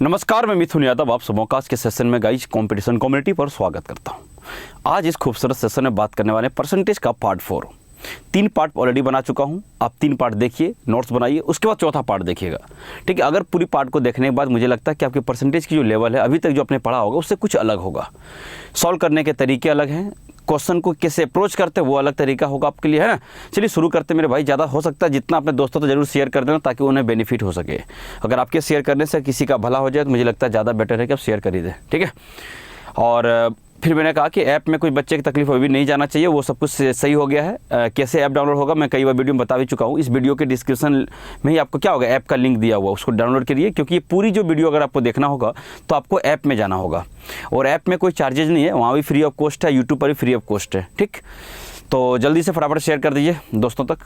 नमस्कार, मैं मिथुन यादव आप सबों का आज के सेशन में गाइस कंपटीशन कम्युनिटी पर स्वागत करता हूं। आज इस खूबसूरत सेशन में बात करने वाले परसेंटेज का पार्ट 4। 3 पार्ट ऑलरेडी बना चुका हूं। आप 3 पार्ट देखिए, नोट्स बनाइए, उसके बाद चौथा पार्ट देखिएगा। ठीक है, अगर पूरी पार्ट को देखने के बाद मुझे लगता है कि आपकी परसेंटेज की जो लेवल है अभी तक जो आपने पढ़ा होगा उससे कुछ अलग होगा। सॉल्व करने के तरीके अलग हैं, क्वेश्चन को कैसे अप्रोच करते हैं वो अलग तरीका होगा आपके लिए, है ना। चलिए शुरू करते हैं मेरे भाई। ज़्यादा हो सकता है जितना अपने दोस्तों तो जरूर शेयर कर देना ताकि उन्हें बेनिफिट हो सके। अगर आपके शेयर करने से किसी का भला हो जाए तो मुझे लगता है ज़्यादा बेटर है कि आप शेयर कर ही दें। ठीक है, और फिर मैंने कहा कि ऐप में कोई बच्चे की तकलीफ अभी नहीं जाना चाहिए, वो सब कुछ सही हो गया है। कैसे ऐप डाउनलोड होगा मैं कई बार वीडियो में बता भी चुका हूँ। इस वीडियो के डिस्क्रिप्शन में ही आपको क्या होगा, ऐप का लिंक दिया हुआ, उसको डाउनलोड करिए, क्योंकि ये पूरी जो वीडियो अगर आपको देखना होगा तो आपको ऐप में जाना होगा। और ऐप में कोई चार्जेज नहीं है, वहाँ भी फ्री ऑफ कॉस्ट है, यूट्यूब पर भी फ्री ऑफ कॉस्ट है। ठीक, तो जल्दी से फटाफट शेयर कर दीजिए दोस्तों तक।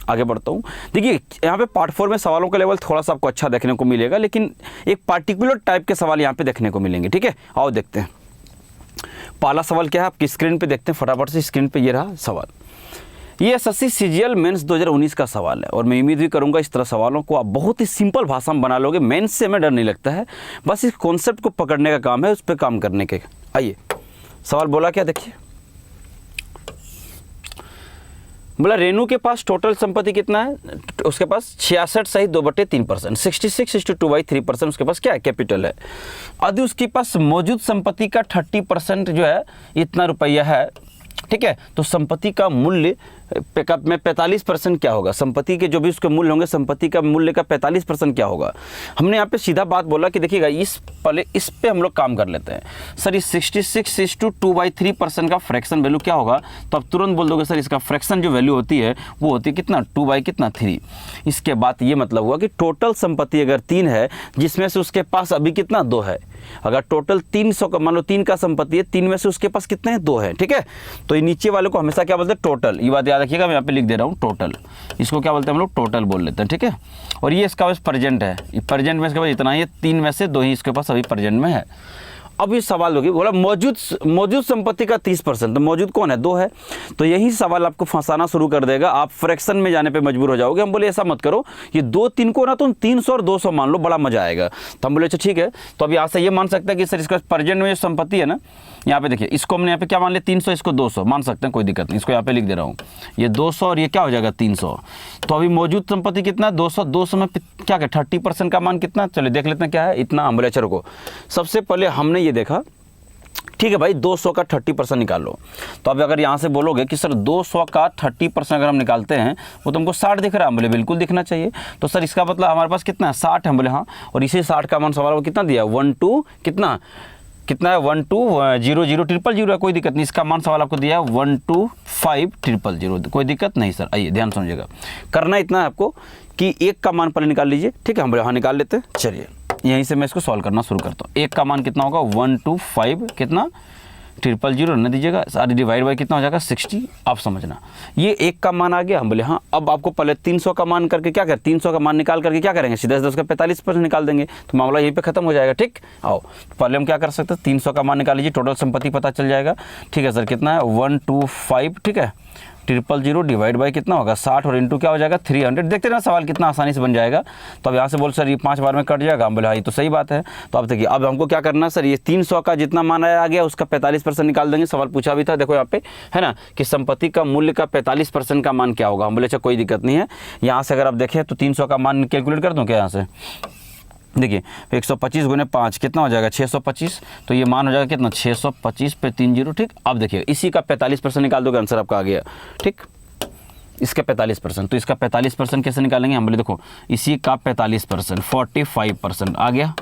आगे बढ़ता हूँ। देखिए यहाँ पे पार्ट 4 में सवालों का लेवल थोड़ा सा आपको अच्छा देखने को मिलेगा, लेकिन एक पार्टिकुलर टाइप के सवाल यहाँ पे देखने को मिलेंगे। ठीक है, आओ देखते हैं। पहला सवाल क्या है, आपकी स्क्रीन पे देखते हैं फटाफट से। स्क्रीन पे ये रहा सवाल। ये एसएससी सीजीएल मेंस 2019 का सवाल है और मैं उम्मीद भी करूंगा इस तरह सवालों को आप बहुत ही सिंपल भाषा में बना लोगे। मेंस से हमें डर नहीं लगता है, बस इस कॉन्सेप्ट को पकड़ने का काम है, उस पर काम करने के। आइए सवाल बोला क्या, देखिए। बोला रेनू के पास टोटल संपत्ति कितना है, उसके पास 66 सहित 2/3%, 66/2/3% उसके पास क्या है, कैपिटल है। यदि उसके पास मौजूद संपत्ति का 30% जो है इतना रुपया है, ठीक है, तो संपत्ति का मूल्य पिकअप में 45% क्या होगा, संपत्ति के जो भी उसके मूल्य होंगे संपत्ति का मूल्य का 45% क्या होगा। हमने यहाँ पे सीधा बात बोला कि देखिएगा इस पे हम लोग काम कर लेते हैं। सर इस 66/2/3% का फ्रैक्शन वैल्यू क्या होगा, तो आप तुरंत बोल दोगे सर इसका फ्रैक्शन जो वैल्यू होती है वो होती है कितना, 2/3। इसके बाद ये मतलब हुआ कि टोटल संपत्ति अगर 3 है जिसमें से उसके पास अभी कितना 2 है। अगर टोटल 300 का मान लो 3 का संपत्ति है, 3 में से उसके पास कितने हैं, 2 है। ठीक है, तो ये नीचे वाले को हमेशा क्या बोलते हैं, टोटल। ये बात याद रखिएगा, मैं यहाँ पे लिख दे रहा हूँ टोटल। इसको क्या बोलते हैं हम लोग, टोटल बोल लेते हैं। ठीक है, और ये इसका बस प्रेजेंट है, ये प्रेजेंट में इसके पास इतना ही है, 3 में से 2 ही इसके पास अभी प्रेजेंट में है। अब ये सवाल होगी, बोला मौजूद संपत्ति का 30%, तो मौजूद कौन है, 2 है। तो यही सवाल आपको फंसाना शुरू कर देगा, आप फ्रैक्शन में जाने पे मजबूर हो जाओगे। हम बोले ऐसा मत करो, ये 2-3 को ना तुम 300 और 200 मान लो, बड़ा मजा आएगा। तो हम बोले अच्छा ठीक है। तो अब यहाँ से ये मान सकते हैं कि सर इसका प्रेजेंट में जो संपत्ति है ना, यहाँ पे देखिए, इसको हमने यहाँ पे क्या मान लिया, 300, इसको 200 मान सकते हैं, कोई दिक्कत नहीं। इसको यहाँ पे लिख दे रहा हूँ, ये 200 और ये क्या हो जाएगा 300। तो अभी मौजूद संपत्ति कितना, 200 में क्या क्या 30% का मान कितना, चलिए देख लेते हैं क्या है इतना। हम बोले अच्छा रुको, सबसे पहले हमने ये देखा, ठीक है भाई 200 का 30% निकाल लो। तो अब अगर यहाँ से बोलोगे कि सर 200 का 30% अगर हम निकालते हैं वो तुमको 60 दिख रहा है, हम बोले बिल्कुल दिखना चाहिए। तो सर इसका मतलब हमारे पास कितना है, 60 है। हम बोले हाँ, और इसी 60 का मान सवाल को कितना दिया, 12 कितना है 12000000 है, कोई दिक्कत नहीं। इसका मान सवाल आपको दिया है 125000, कोई दिक्कत नहीं सर। आइए ध्यान समझिएगा, करना इतना है आपको कि 1 का मान पहले निकाल लीजिए। ठीक है, हम बोले हाँ निकाल लेते हैं। चलिए यहीं से मैं इसको सॉल्व करना शुरू करता हूँ। 1 का मान कितना होगा, 125 कितना 000 रहने दीजिएगा, सारी डिवाइड बाई कितना हो जाएगा 60। आप समझना, ये 1 का मान आ गया। हम बोले हाँ, अब आपको पहले 300 का मान करके क्या करें, 300 का मान निकाल करके क्या करेंगे, सीधा उसका 45% निकाल देंगे, तो मामला यहीं पे खत्म हो जाएगा। ठीक, आओ पहले हम क्या कर सकते हैं, 300 का मान निकाल लीजिए, टोटल संपत्ति पता चल जाएगा। ठीक है सर, कितना है 125, ठीक है 000 डिवाइड बाई कितना होगा 60 और इंटू क्या हो जाएगा 300। देखते ना सवाल कितना आसानी से बन जाएगा। तो अब यहाँ से बोल सर ये 5 बार में कट जाएगा, हम बोले हाँ ये तो सही बात है। तो अब देखिए, अब हमको क्या करना है सर, ये 300 का जितना मान आ गया उसका 45% निकाल देंगे। सवाल पूछा भी था, देखो यहाँ पे है ना, कि संपत्ति का मूल्य का 45% का मान क्या होगा। हम बोले अच्छा कोई दिक्कत नहीं है। यहाँ से अगर आप देखें तो 300 का मान कैलकुलेट कर दूँ क्या, यहाँ से देखिए 125 गुने 5 कितना हो जाएगा 625। तो ये मान हो जाएगा कितना 625 पे 30। ठीक, अब देखिए इसी का 45% निकाल दोगे, आंसर आपका आ गया। ठीक, इसका 45%, तो इसका 45% कैसे निकालेंगे, हम बोले देखो इसी का 45% 45% आ गया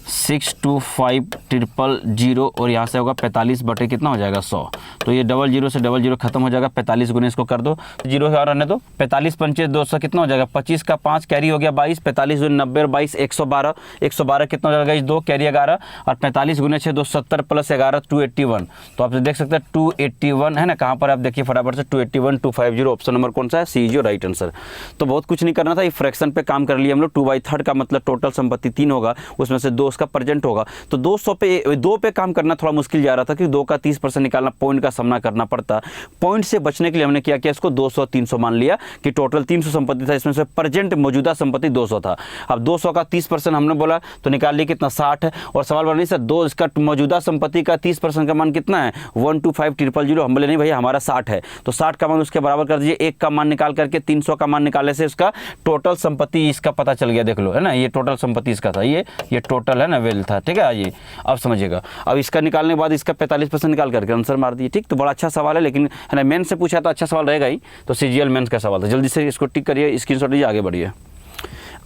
625000 और यहाँ से होगा 45 बटे कितना हो जाएगा 100। तो ये 00 से 00 खत्म हो जाएगा, 45 गुने इसको कर दो, 0 और रहने दो, 45 पंचे 200 कितना हो जाएगा, 25 का 5 कैरी हो गया 22, 45 गुने 90 और 22 112, 112 कितना हो जाएगा इस 2 कैरी 11 और 45 गुने 6 270 प्लस 11 281। तो आप देख सकते हैं 281 है ना, कहाँ पर आप देखिए फटाफट से 281 250, ऑप्शन नंबर कौन सा है, सी इज योर राइट आंसर। तो बहुत कुछ नहीं करना था, ये फ्रैक्शन पे काम कर लिया हम लोग। 2/3 का मतलब टोटल संपत्ति 3 होगा, उसमें से 2 उसका प्रेजेंट होगा। तो 200 पे 2 पे काम करना थोड़ा मुश्किल जा रहा था, क्योंकि 2 का 30% निकालना, पॉइंट का सामना करना पड़ता। पॉइंट से बचने के लिए हमने क्या किया, इसको 200 300 मान लिया कि टोटल 300 संपत्ति था, इसमें से प्रेजेंट मौजूदा संपत्ति 200 था। अब 200 का 30% हमने बोला तो निकाल लिया कितना, 60 है। और सवाल बना नहीं सर दो इसका मौजूदा संपत्ति का 30% का मान कितना है, 125000। हम बोले नहीं भैया हमारा 60 है, तो 60 का मान उसके बराबर कर दीजिए। 1 का मान निकाल करके 300 का मान निकालने से उसका टोटल संपत्ति इसका पता चल गया, देख लो है ना, ये टोटल संपत्ति इसका था, ये टोटल है ना वेल्थ था, ठीक है। ये अब समझिएगा, अब इसका निकालने के बाद इसका 45% निकाल करके आंसर मार दिए, ठीक। तो बड़ा अच्छा सवाल है, लेकिन है ना मेन से पूछा तो अच्छा सवाल रहेगा ही। तो सीजीएल मेंस का सवाल था, जल्दी से इसको टिक करिए, स्क्रीनशॉट लीजिए, आगे बढ़िए।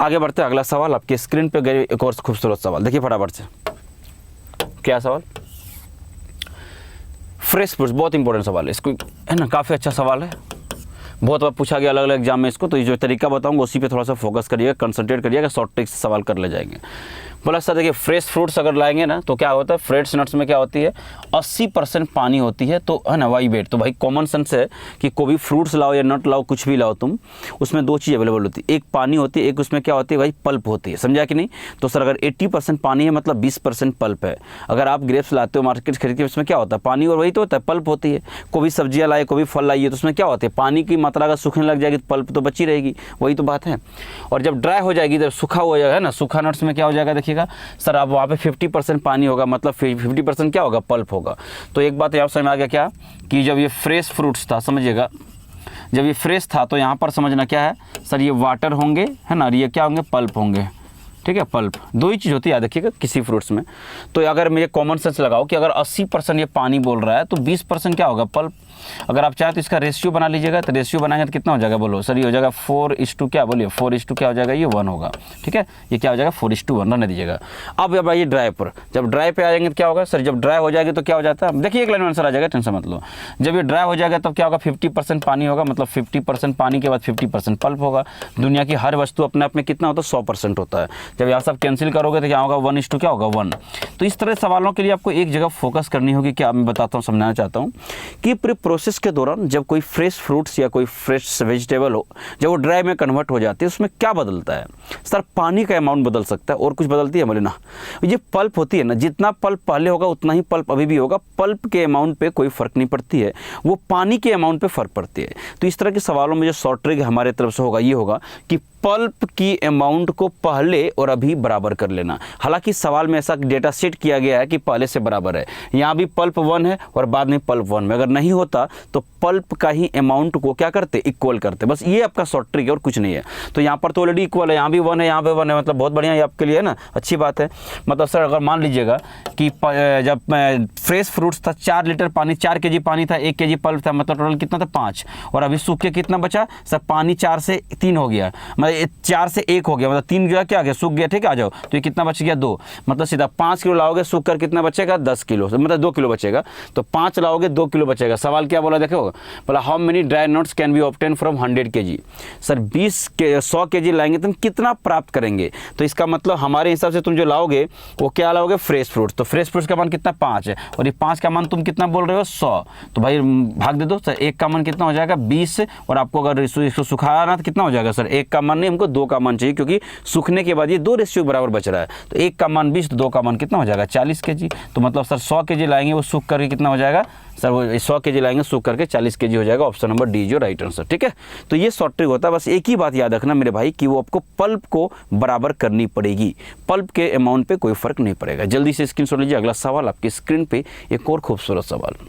आगे बढ़ते हैं, अगला सवाल आपके स्क्रीन पे गए, एक और खूबसूरत सवाल देखिए फटाफट से। क्या सवाल, फ्रेश फ्रूट्स, बहुत इंपॉर्टेंट सवाल है, इसको है ना, काफ़ी अच्छा सवाल है, बहुत बार पूछा गया अलग अलग एग्जाम में इसको। तो ये जो तरीका बताऊंगा उसी पे थोड़ा सा फोकस करिएगा, कंसंट्रेट करिएगा, शॉर्ट ट्रिक से सवाल कर ले जाएंगे। बोला सर देखिए फ्रेश फ्रूट्स अगर लाएंगे ना तो क्या होता है, फ्रेश नट्स में क्या होती है, 80% पानी होती है, तो है ना वाई वेट। तो भाई कॉमन सेंस है कि कोई भी फ्रूट्स लाओ या नट लाओ, कुछ भी लाओ तुम, उसमें 2 चीज़ अवेलेबल होती है, एक पानी होती है, एक उसमें क्या होती है भाई पल्प होती है, समझा कि नहीं। तो सर अगर 80% पानी है मतलब 20% पल्प है। अगर आप ग्रेप्स लाते हो मार्केट खरीद के, उसमें क्या होता है, पानी और वही तो होता है, पल्प होती है। कोई भी सब्जियाँ लाए, कोई भी फल लाइए, तो उसमें क्या होती है, पानी की मात्रा अगर सूखने लग जाएगी तो पल्प तो बची रहेगी, वही तो बात है। और जब ड्राई हो जाएगी, जब सूखा हो जाएगा ना, सूखा नट्स में क्या हो जाएगा देखिएगा सर, आप वहाँ पे 50% पानी होगा, मतलब 50% क्या होगा, पल्प होगा। तो एक बात यहाँ समझ में आ गया क्या, कि जब ये फ्रेश फ्रूट्स था, समझिएगा जब ये फ्रेश था तो यहाँ पर समझना क्या है सर, ये वाटर होंगे है ना, ये क्या होंगे, पल्प होंगे, ठीक है। पल्प 2 ही चीज़ होती है याद रखिएगा किसी फ्रूट्स में। तो अगर मुझे कॉमन सेंस लगाओ कि अगर 80% ये पानी बोल रहा है तो 20% क्या होगा, पल्प। अगर आप चाहें तो इसका रेशियो बना लीजिएगा, तो रेशियो बनाएंगे तो कितना हो जाएगा, बोलो सर, ये हो जाएगा 4:2 क्या बोलिए, 4:2 क्या हो जाएगा, ये 1 होगा, ठीक है। ये क्या हो जाएगा 4:1 रहने दीजिएगा। अब आइए ड्राई पर, जब ड्राई पे आ जाएंगे तो क्या होगा सर, जब ड्राई हो जाएगी तो क्या हो जाता है, देखिए एक लाइन में आंसर आ जाएगा, टेंशन मत लो। जब ये ड्राई हो जाएगा तब क्या होगा, 50% पानी होगा, मतलब 50% पानी के बाद 50% पल्प होगा। दुनिया की हर वस्तु अपने आप में कितना होता है, 100% होता है। जब यहाँ सब कैंसिल करोगे तो क्या होगा, 1:2 क्या होगा, 1। तो इस तरह सवालों के लिए आपको एक जगह फोकस करनी होगी। क्या मैं बताता हूँ, समझाना चाहता हूँ कि पूरे प्रोसेस के दौरान जब कोई फ्रेश फ्रूट्स या कोई फ्रेश वेजिटेबल हो, जब वो ड्राई में कन्वर्ट हो जाती है, उसमें क्या बदलता है सर, पानी का अमाउंट बदल सकता है, और कुछ बदलती है बोले ना। ये पल्प होती है ना, जितना पल्प पहले होगा उतना ही पल्प अभी भी होगा, पल्प के अमाउंट पे कोई फर्क नहीं पड़ती है, वो पानी के अमाउंट पे फर्क पड़ती है। तो इस तरह के सवालों में जो शॉर्ट ट्रिक हमारे तरफ से होगा, ये होगा कि पल्प की अमाउंट को पहले और अभी बराबर कर लेना। हालांकि सवाल में ऐसा डेटा सेट किया गया है कि पहले से बराबर है, यहाँ भी पल्प 1 है और बाद में पल्प 1 में, अगर नहीं होता तो पल्प का ही अमाउंट को क्या करते, इक्वल करते। बस ये आपका शॉर्ट ट्रिक है और कुछ नहीं है। तो यहाँ पर तो ऑलरेडी इक्वल है, यहाँ भी 1 है, यहाँ पे 1 है, मतलब बहुत बढ़िया है आपके लिए, है ना, अच्छी बात है। मतलब सर अगर मान लीजिएगा कि जब फ्रेश फ्रूट्स था 4 लीटर पानी, 4 kg पानी था, 1 kg पल्प था, मतलब टोटल कितना था 5, और अभी सूख के कितना बचा सर, पानी 4 से 3 हो गया, मतलब 4 से 1 हो गया, मतलब 3 जो है क्या आ गया, सूख गया, ठीक है। आ जाओ, तो ये कितना बच गया, 2, मतलब सीधा 5 किलो लाओगे, सूख कर कितना बचेगा, 10 किलो, मतलब 2 किलो बचेगा। तो 5 लाओगे 2 किलो बचेगा। सवाल क्या बोला देखो, बोला how many dry nuts can be obtain from 100 kg। Sir 100 kg लाएंगे तुम कितना प्राप्त करेंगे, तो इसका मतलब हमारे हिसाब से तुम जो लाओगे वो क्या लाओगे, फ्रेश फ्रूट्स। तो फ्रेश फ्रूट्स का मान कितना, 5 है, और ये 5 का मान तुम कितना बोल रहे हो, 100। तो भाई भाग दे दो सर, 1 का मान कितना हो जाएगा, 20, और आपको अगर इसको सुखाना तो कितना हो जाएगा सर, 1 का मान नहीं, हमको 2 का मान चाहिए, क्योंकि सूखने के बाद ये 2 रेशियो बराबर बच रहा है। तो 1 का मान 20, तो 2 का मान कितना हो जाएगा, 40 kg। तो मतलब सर 100 kg लाएंगे, वो सूख करके कितना हो जाएगा सर, वो 100 kg लाएंगे, सूख करके 40 kg हो जाएगा। ऑप्शन नंबर डी जो राइट आंसर, ठीक है। तो ये शॉर्ट ट्रिक होता है। बस एक ही बात याद रखना मेरे भाई, कि वो आपको पल्प को बराबर करनी पड़ेगी, पल्प के अमाउंट पे कोई फर्क नहीं पड़ेगा। जल्दी से स्क्रीनशॉट लीजिए। अगला सवाल आपकी स्क्रीन पे, एक और खूबसूरत सवाल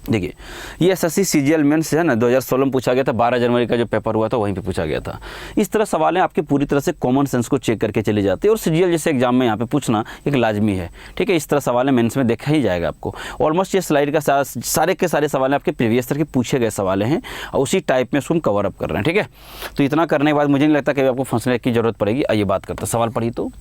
देखिए। ये एसएससी सीजीएल मेंस है ना, 2016 में पूछा गया था, 12 जनवरी का जो पेपर हुआ था वहीं पे पूछा गया था। इस तरह सवाल है आपके पूरी तरह से कॉमन सेंस को चेक करके चले जाते हैं, और सीजीएल जैसे एग्जाम में यहाँ पे पूछना एक लाजमी है, ठीक है। इस तरह सवाल है मेंस में देखा ही जाएगा आपको। ऑलमोस्ट ये स्लाइड का सारे के सारे सवाल आपके प्रीवियस ईयर के पूछे गए सवाल हैं, और उसी टाइप में उसको हम कवर अप कर रहे हैं, ठीक है। तो इतना करने के बाद मुझे नहीं लगता कि आपको फंसने की जरूरत पड़ेगी। आइए बात करते हैं, सवाल पढ़ी तो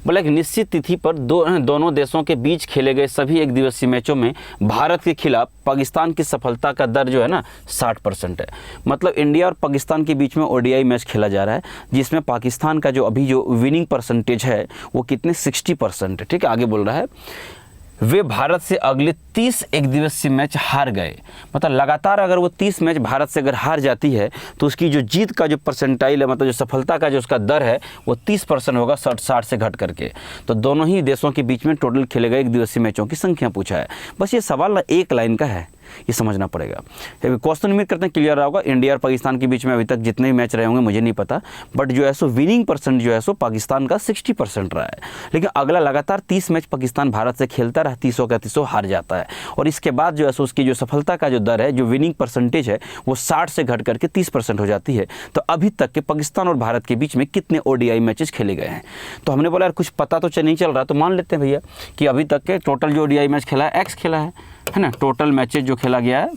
बोला एक निश्चित तिथि पर दोनों देशों के बीच खेले गए सभी एक दिवसीय मैचों में भारत के खिलाफ पाकिस्तान की सफलता का दर जो है ना 60% है। मतलब इंडिया और पाकिस्तान के बीच में ओडीआई मैच खेला जा रहा है, जिसमें पाकिस्तान का जो अभी जो विनिंग परसेंटेज है वो कितने 60% है, ठीक है। आगे बोल रहा है वे भारत से अगले 30 एक दिवसीय मैच हार गए। मतलब लगातार अगर वो 30 मैच भारत से अगर हार जाती है तो उसकी जो जीत का जो परसेंटाइल है, मतलब जो सफलता का जो उसका दर है वो 30% होगा 60 से घट करके। तो दोनों ही देशों के बीच में टोटल खेले गए एक दिवसीय मैचों की संख्या पूछा है। बस ये सवाल ना एक लाइन का है, ये समझना पड़ेगा। क्वेश्चन उम्मीद करते हैं क्लियर रहा होगा। इंडिया और पाकिस्तान के बीच में अभी तक जितने भी मैच रहे होंगे मुझे नहीं पता, बट जो है सो विनिंग परसेंट जो है सो पाकिस्तान का 60% रहा है। लेकिन अगला लगातार 30 मैच पाकिस्तान भारत से खेलता रहा, 30 का 30 हार जाता है, और इसके बाद जो है सो उसकी जो सफलता का जो दर है, जो विनिंग परसेंटेज है, वो 60 से घट करके 30% हो जाती है। तो अभी तक के पाकिस्तान और भारत के बीच में कितने ODI मैचेस खेले गए हैं? तो हमने बोला यार कुछ पता तो नहीं चल रहा, तो मान लेते हैं भैया कि अभी तक के टोटल जो ODI मैच खेला है X खेला है ना, टोटल मैचेज जो खेला गया है,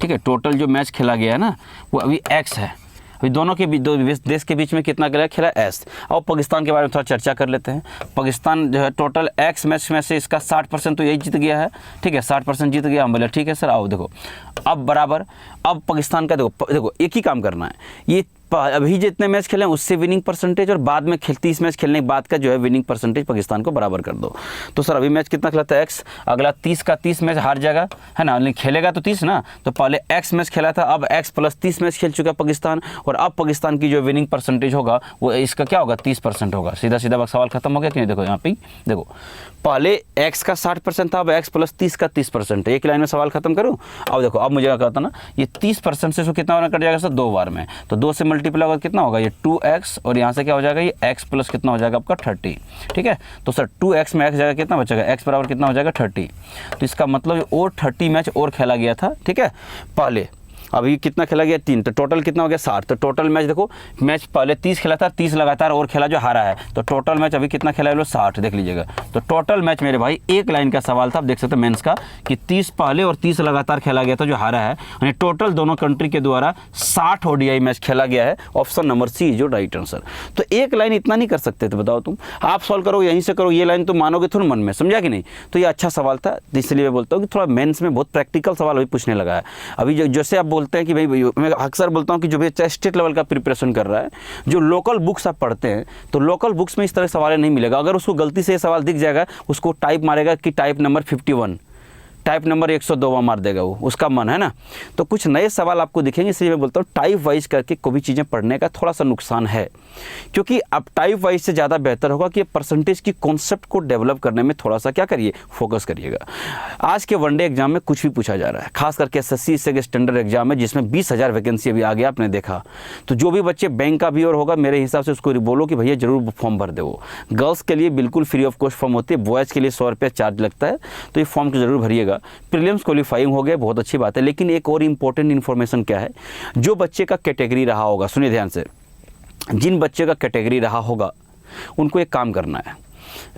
ठीक है, टोटल जो मैच खेला गया है ना वो अभी X है। अभी दोनों के बीच, दो देश के बीच में कितना खेला S। और पाकिस्तान के बारे में थोड़ा चर्चा कर लेते हैं। पाकिस्तान जो है टोटल X मैच में से इसका 60% तो यही जीत गया है, ठीक है, 60% जीत गया। हम बोले ठीक है सर, आओ देखो अब बराबर, अब पाकिस्तान का देखो एक ही काम करना है, ये अभी जितने मैच खेले हैं उससे विनिंग परसेंटेज और बाद में 30 मैच खेलने के बाद का जो है विनिंग परसेंटेज पाकिस्तान को बराबर कर दो। तो सर अभी मैच कितना खेला था X, अगला 30 का 30 मैच हार जाएगा, है ना, लेकिन खेलेगा तो 30 ना, तो पहले X मैच खेला था, अब X प्लस 30 मैच खेल चुका पाकिस्तान, और अब पाकिस्तान की जो विनिंग परसेंटेज होगा वो इसका क्या होगा, 30% होगा। सीधा सीधा सवाल खत्म हो गया कि नहीं? देखो यहाँ पे देखो, पहले X का 60% था, अब X प्लस 30 का 30% है। एक लाइन में सवाल खत्म करूँ। अब देखो, अब मुझे क्या कहता ना, ये 30% से कितना बार कट जाएगा सर, 2 बार में, तो 2 से मल्टीप्लाई होगा कितना होगा, ये 2x, और यहाँ से क्या हो जाएगा, ये x प्लस कितना हो जाएगा आपका 30, ठीक है। तो सर 2x में x जाएगा कितना बचेगा, x बराबर कितना हो जाएगा 30। तो इसका मतलब और 30 मैच और खेला गया था, ठीक है, पहले। अभी कितना खेला गया, 3, तो टोटल कितना हो गया 60। तो टोटल मैच देखो, मैच पहले 30 खेला था, 30 लगातार और खेला जो हारा है, तो टोटल मैच अभी कितना खेला है लो, 60, देख लीजिएगा। तो टोटल मैच मेरे भाई एक लाइन का सवाल था, आप देख सकते हैं मेंस का, कि 30 पहले और 30 लगातार खेला गया था जो हारा है, यानी टोटल दोनों कंट्री के द्वारा 60 ODI मैच खेला गया है। ऑप्शन नंबर सी जो राइट आंसर। तो एक लाइन इतना नहीं कर सकते थे, बताओ तुम, आप सॉल्व करो यहीं से करो, ये लाइन तुम मानोगे थोड़ा मन में, समझा कि नहीं? तो ये अच्छा सवाल था, इसलिए मैं बोलता हूँ कि थोड़ा मेंस में बहुत प्रैक्टिकल सवाल अभी पूछने लगा है। अभी जैसे आप बोलते हैं कि भाई, मैं अक्सर बोलता हूं कि जो भी स्टेट लेवल का प्रिपरेशन कर रहा है, जो लोकल बुक्स आप पढ़ते हैं, तो लोकल बुक्स में इस तरह सवाल नहीं मिलेगा। अगर उसको गलती से ये सवाल दिख जाएगा, उसको टाइप मारेगा कि टाइप नंबर 51, टाइप नंबर 102 मार देगा वो, उसका मन है ना। तो कुछ नए सवाल आपको दिखेंगे, इसलिए मैं बोलता हूँ टाइप वाइज करके कोई भी चीज़ें पढ़ने का थोड़ा सा नुकसान है, क्योंकि अब टाइप वाइज से ज़्यादा बेहतर होगा कि परसेंटेज की कॉन्सेप्ट को डेवलप करने में थोड़ा सा क्या करिए, फोकस करिएगा। आज के वनडे एग्जाम में कुछ भी पूछा जा रहा है, खास करके SSC से स्टैंडर्ड एग्जाम में, जिसमें 20,000 वैकेंसी अभी आ गया, आपने देखा। तो जो भी बच्चे बैंक का भी और होगा, मेरे हिसाब से उसको बोलो कि भैया जरूर फॉर्म भर दे। वो गर्ल्स के लिए बिल्कुल फ्री ऑफ कॉस्ट फॉर्म होती है, बॉयज़ के लिए 100 रुपये चार्ज लगता है, तो ये फॉर्म को जरूर भरिएगा। प्रीलिम्स क्वालिफाइंग हो गया, बहुत अच्छी बात है, लेकिन एक और इंपॉर्टेंट इन्फॉर्मेशन क्या है, जो बच्चे का कैटेगरी रहा होगा, सुनिए ध्यान से, जिन बच्चे का कैटेगरी रहा होगा उनको एक काम करना है।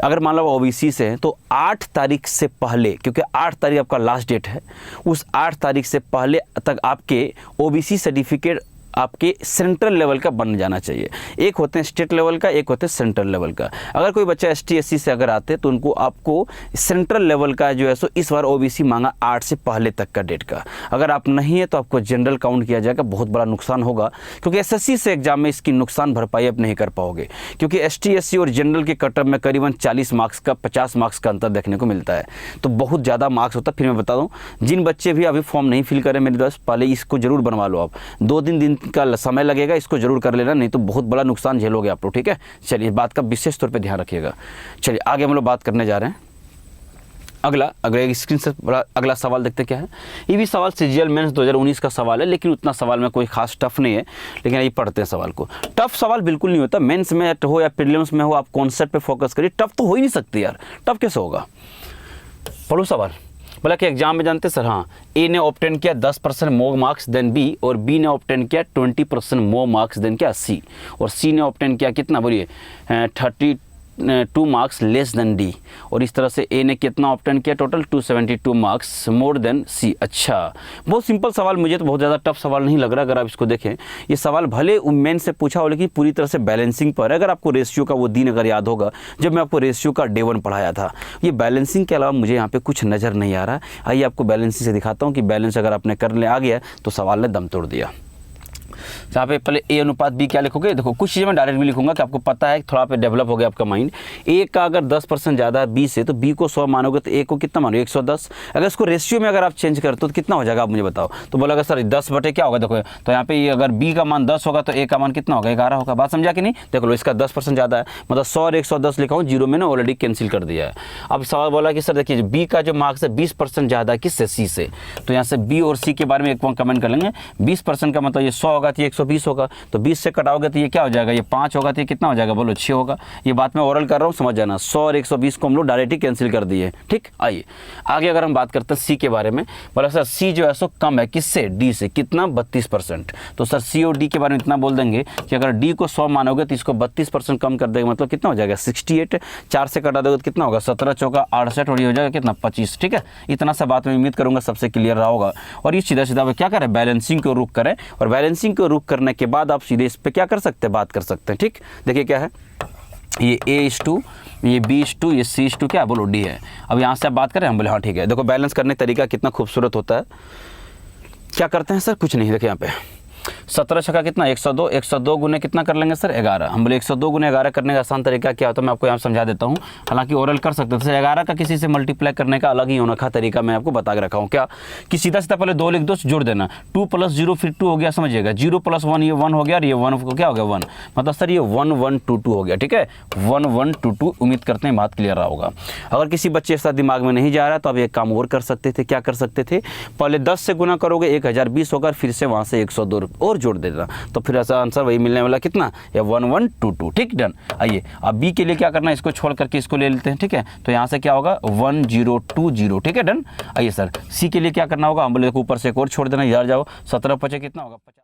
अगर मान लो OBC से हैं तो 8 तारीख से पहले, क्योंकि 8 तारीख आपका लास्ट डेट है, उस 8 तारीख से पहले तक आपके OBC सर्टिफिकेट आपके सेंट्रल लेवल का बन जाना चाहिए। एक होते हैं स्टेट लेवल का, एक होते हैं सेंट्रल लेवल का। अगर कोई बच्चा ST SC से अगर आते तो उनको आपको सेंट्रल लेवल का जो है सो इस बार OBC मांगा 8 से पहले तक का डेट का। अगर आप नहीं है तो आपको जनरल काउंट किया जाएगा, बहुत बड़ा नुकसान होगा, क्योंकि SSC से एग्जाम में इसकी नुकसान भरपाई आप नहीं कर पाओगे, क्योंकि ST SC और जनरल के कटअप में करीबन 40 मार्क्स का 50 मार्क्स का अंतर देखने को मिलता है, तो बहुत ज़्यादा मार्क्स होता है। फिर मैं बता दूँ, जिन बच्चे भी अभी फॉर्म नहीं फिल करें मेरे दोस्त, पहले इसको जरूर बनवा लो आप, 2-3 दिन का समय लगेगा, इसको जरूर कर लेना, नहीं तो बहुत बड़ा नुकसान झेलोगे आप लोग, ठीक है। चलिए, इस बात का विशेष तौर पे ध्यान रखिएगा। चलिए आगे हम लोग बात करने जा रहे हैं। अगला स्क्रीन से अगला सवाल देखते क्या है। ये भी सवाल CGL मेंस 2019 का सवाल है, लेकिन उतना सवाल में कोई खास टफ नहीं है, लेकिन ये पढ़ते हैं सवाल को। टफ सवाल बिल्कुल नहीं होता, मेंस में हो या प्रीलिम्स में हो, आप कॉन्सेप्ट पे फोकस करिए। टफ तो हो ही नहीं सकती यार, टफ कैसे होगा। पढ़ो सवाल। बोला कि एग्जाम में जानते सर, हाँ, A ने ऑब्टेन किया 10% मोर मार्क्स देन B, और B ने ऑब्टेन किया 20% मोर मार्क्स देन क्या C, और C ने ऑब्टेन किया कितना, बोलिए 32 मार्क्स लेस देन D, और इस तरह से A ने कितना ऑब्टेन किया, total 272 marks more than C। अच्छा, बहुत सिंपल सवाल, मुझे तो बहुत ज़्यादा टफ सवाल नहीं लग रहा। अगर आप इसको देखें, ये सवाल भले मेन से पूछा हो, लेकिन पूरी तरह से बैलेंसिंग पर है। अगर आपको रेशियो का वो दिन अगर याद होगा, जब मैं आपको रेशियो का डे 1 पढ़ाया था, ये बैलेंसिंग के अलावा मुझे यहाँ पे कुछ नज़र नहीं आ रहा। आइए आपको बैलेंसिंग से दिखाता हूँ कि बैलेंस अगर आपने करने आ गया तो सवाल ने दम तोड़ दिया। यहाँ पे पहले ए अनुपात बी क्या लिखोगे, देखो कुछ चीज़ें मैं डायरेक्ट भी लिखूंगा कि आपको पता है, थोड़ा पे डेवलप हो गया आपका माइंड। ए का अगर 10% ज़्यादा है बी से, तो बी को 100 मानोगे तो ए को कितना मानोगे 110। अगर इसको रेशियो में अगर आप चेंज करते हो तो कितना हो जाएगा आप मुझे बताओ। तो बोला सर 10 बटे क्या होगा, देखो तो यहाँ पे ये अगर बी का मान 10 होगा तो ए का मान कितना होगा 11 होगा। बात समझा कि नहीं, देख लो इसका 10% ज़्यादा है, मतलब 100 और 110 लिखा हूँ, जीरो मैंने ऑलरेडी कैंसिल कर दिया है। अब सवाल बोला कि सर देखिए बी का जो मार्क्स है 20% ज़्यादा है किससे, सी से, तो यहाँ से बी और सी के बारे में एक कमेंट कर लेंगे। 20% का मतलब ये 100 होगा तो ये 120 होगा, तो 20 से कटाओगे तो ये क्या हो जाएगा, ये 5 होगा तो ये कितना हो जाएगा, बोलो 6 होगा। ये बात मैं ओरल कर रहा हूँ, समझ जाना। 100 और 120 को हम लोग डायरेक्टली कैंसिल कर दिए, ठीक। आइए आगे अगर हम बात करते हैं सी के बारे में, बोला सर सी जो है सो कम है किससे, डी से, कितना 32%। तो सर सी और डी के बारे में इतना बोल देंगे कि अगर डी को 100 मानोगे तो इसको 32% कम कर देगा, मतलब कितना हो जाएगा 68। 4 से कटा दोगे तो कितना होगा 17 चौका 68 और ये हो जाएगा कितना 25, ठीक है। इतना सा बात मैं उम्मीद करूंगा सबसे क्लियर रहा होगा। और ये सीधा सीधा क्या करें, बैलेंसिंग को रुक करें, और बैलेंसिंग को रुक करने के बाद आप सीधे इस पर क्या कर सकते हैं, बात कर सकते हैं, ठीक। देखिए क्या है, ये A/2, ये B/2, ये C/2 क्या बोलो D है। अब यहाँ से आप बात करें, हम बोले हाँ ठीक है। देखो बैलेंस करने का तरीका कितना खूबसूरत होता है। क्या करते हैं सर, कुछ नहीं, देखिए यहाँ पे 17 छक्का कितना 102, 102 गुने कितना कर लेंगे सर 11। हम बोले 102 गुने 11 करने का आसान तरीका क्या होता है, मैं आपको यहाँ समझा देता हूँ। हालांकि ओरल कर सकते थे, 11 का किसी से मल्टीप्लाई करने का अलग ही अनोखा तरीका मैं आपको बता के रखा हूँ। क्या कि सीधा सीधा पहले 2 लिख दो, जोड़ देना, 2 + 0 फिर 2 हो गया, समझिएगा। 0 + 1 ये 1 हो गया, और ये 1 को क्या हो गया 1, मतलब सर ये 1 1 2 2 हो गया, ठीक है। 1 1 2 2, उम्मीद करते हैं बात क्लियर रहा होगा। अगर किसी बच्चे के साथ दिमाग में नहीं जा रहा तो आप एक काम और कर सकते थे, क्या कर सकते थे, पहले 10 से गुना करोगे 1020 होगा, फिर से वहाँ से 102 और जोड़ देना, तो फिर ऐसा आंसर वही मिलने वाला कितना, या 1 1 2 2, ठीक, डन। आइए अब बी के लिए क्या करना है, इसको छोड़ करके इसको ले लेते हैं, ठीक है। तो यहाँ से क्या होगा 1 0 2 0, ठीक है, डन। आइए सर सी के लिए क्या करना होगा, हम बोले ऊपर से एक और छोड़ देना, इधर जाओ, 17 × 5 कितना होगा 50।